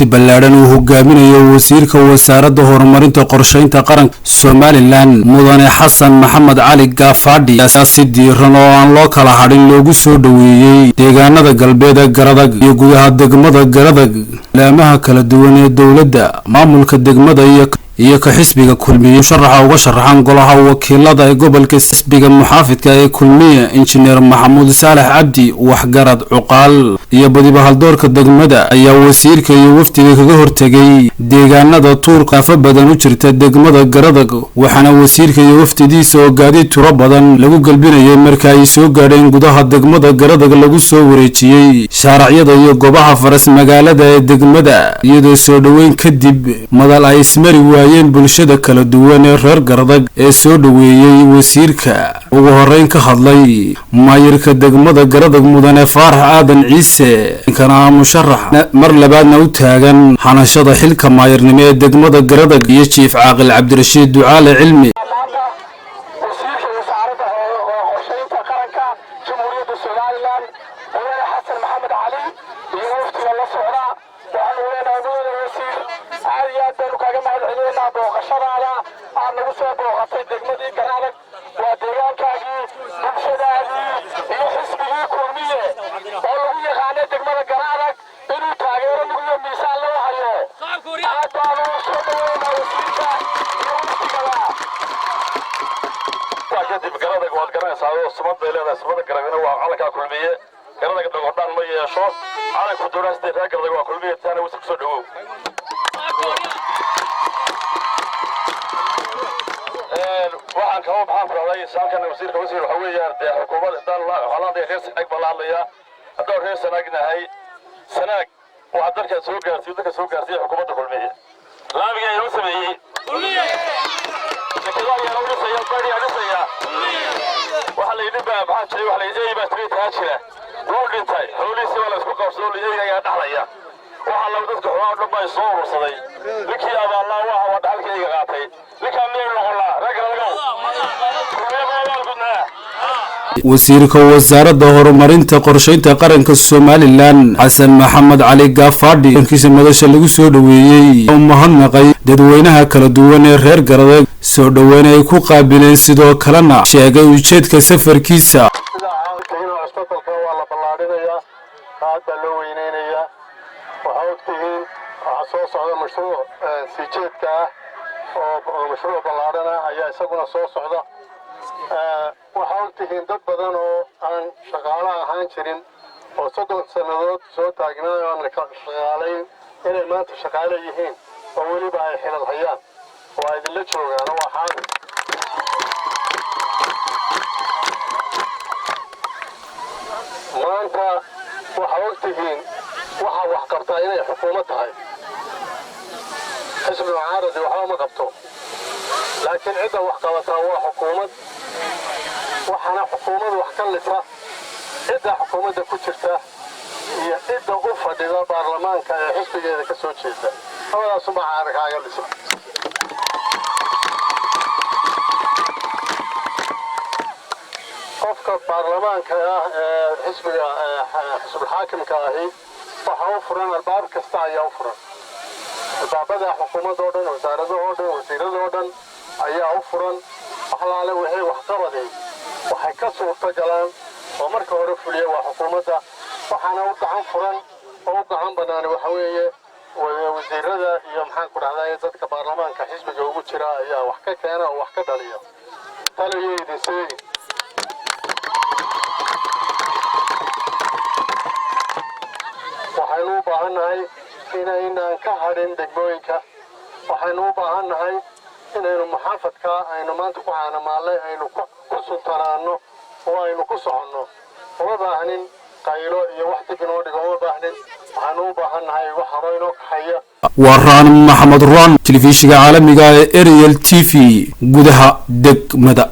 ballaaran uu hogaaminayo wasiirka wasaarada horumarinta qorshaynta qaranka Somaliland mudane xasan maxamed cali gaafadhi ayaa si diiran oo aan loo kala hadhin loogu soo dhaweeyay deegaanada galbeed garadag iyo gudaha degmada garadag laamaha kala duwan ee dawladda maamulka degmada iyo ka xisbiga kulmiye sharaxa uga sharaxan golaha wakiilada ee gobolka xisbiga muxaafidka ee kulmiye injineer maxamuud saalax cabdi waxgarad cuqaal iyo badiba haldoorka degmada ayaa wasiirka iyo wafdiga kaga hortagay deegaanada tuurka afa badan u jirta degmada garadag waxaana wasiirka iyo wafdidiisa oo gaadiid tiro badan lagu galbinayay marka ay soo gaadheen gudaha degmada garadag lagu soo wareejiyay shaaracyada iyo goobaha faras magaalada ee degmada iyadoo soo dhaweyn kadib madal ay ismari waayeen bulshada kala duwan ee reer garadag ee soo dhaweeyay wasiirka ugu horeyn ka hadlay maayirka degmada garadag mudane faarax aadan ciise kana musharax mar labaadna u taagan xanashada xilka maayirnimo ee degmada garadag iyo jiif caaqil cabdirashiid ducaale cilmi wasiirka wasaarada qorshaynta qaranka jamhuuriyadda Somaliland mudane xasan maxamed cali iyo wafdiga la socda waxaan leenahay mudane wasiir aad iyo aad baan kaaga mahadcelinaynaa booqashadaada aad nagu soo booqatay degmadii garadag waa deegaankaagii bulshadaadii iyo xisbigii kulmiye oo lagu yaqaanay degmada garadag inuu taageero nugiyo miisaan loo hayo aad baan ugu soo dhaweynaa wasiirka iyo wafdigada kadib garadag waad garanaysaa oo sumad bay leedahay sumada garadagna waa calankaa kulmiye garadag dhagodhaan ma yeesho calanku dowlaastay reer garadag waa kulmiye taana wasiir kusoo dhawow waxaan kaba maxaan furaday saalkan wasiirka wasiir waxa weeyaan dee xukuumadda daan xalaanday reer sanaag baa la hadlayaa haddaan reer sanaagnahay sanaag waxaa dadka soo gaarsiiyey xukuumadda kulmiye laamiga ayaa u sameeyey dekedaa ayaa u dhisaya bari ayaa dhisaya waxa la yidhi baa maxaa jiray waxa la yidhi baa tiray taa jira wuu dhintay xoolihiisi waa la isku qabsado iyaga ayaa dhaxlaya waxa la dadka xoolaha dhan baa soo urursaday ninkii abaallaa waa dhaxalkayga qaatay ninkaa miyay noqonaa ragga lagow wasiirka wasaarada horumarinta qorshaynta qaranka Somaliland xasan maxamed cali gaafadhi inkiisa madasha lagu soo dhaweeyay oo mahadnaqay dadweynaha kala duwan ee reer garadag soo dhaweyn ay ku qaabileen sidoo kalena sheegay ujeedka safarkiisa soo socda mashruuc sijeedka oo mashruuc ballaadhana ayaa isaguna soo socda waxaa ogtihiin dad badan oo aan shaqaale ahaan jirin oo 30 sannadood soo taagnaa oo aan shaqaalayn inay maanta shaqaale yihiin oo weliba ay xilal hayaan oo ay idinla joogaan waa xaadir maanta waxaa ogtihiin waxaa wax qabtaa inay xukuumad tahay حسب المعارض وحوما قبطو لكن عدة وحقبتها هو حكومة وحنا حكومة وحكلتها عدة حكومة كتشرتها هي عدة غرفة لذا برلمان كحسب جيدة كسوت شيدة هذا سمع عارك عقل لسا قفك برلمان حسب الحاكم كاهي وحوفرا الباب كستاعي يوفرا البابada xukuumadda oo dhan wasaarada oo dhan wasiirada oo dhan ayaa u furan waxlaale wixii wax qabaday waxay ka suurta galaan oo marka hore fuliya waa xukuumadda waxaana u gacan furan oo u gacan banaan waxa weeye wasiirada iyo maxaan ku dhahdaa dadka baarlamaanka xisbiga ugu jira ayaa wax ka keena oo wax ka dhaliya taliyadiisii waxaynu u baahanahay inaynan ka hadhin degmooyinka waxaynu u baahannahay inaynu muxaafadka aynu maanta ku caanamaalnay aynu ku sultanaanno oo aynu ku soconno uma baahnin qaylo iyo wax dib inoo dhigo uma baahnin waxaanu u baahannahay wax haro inoo kaxaya waraan maxamed raan telefishinka caalamiga ee Ariel TV gudaha degmada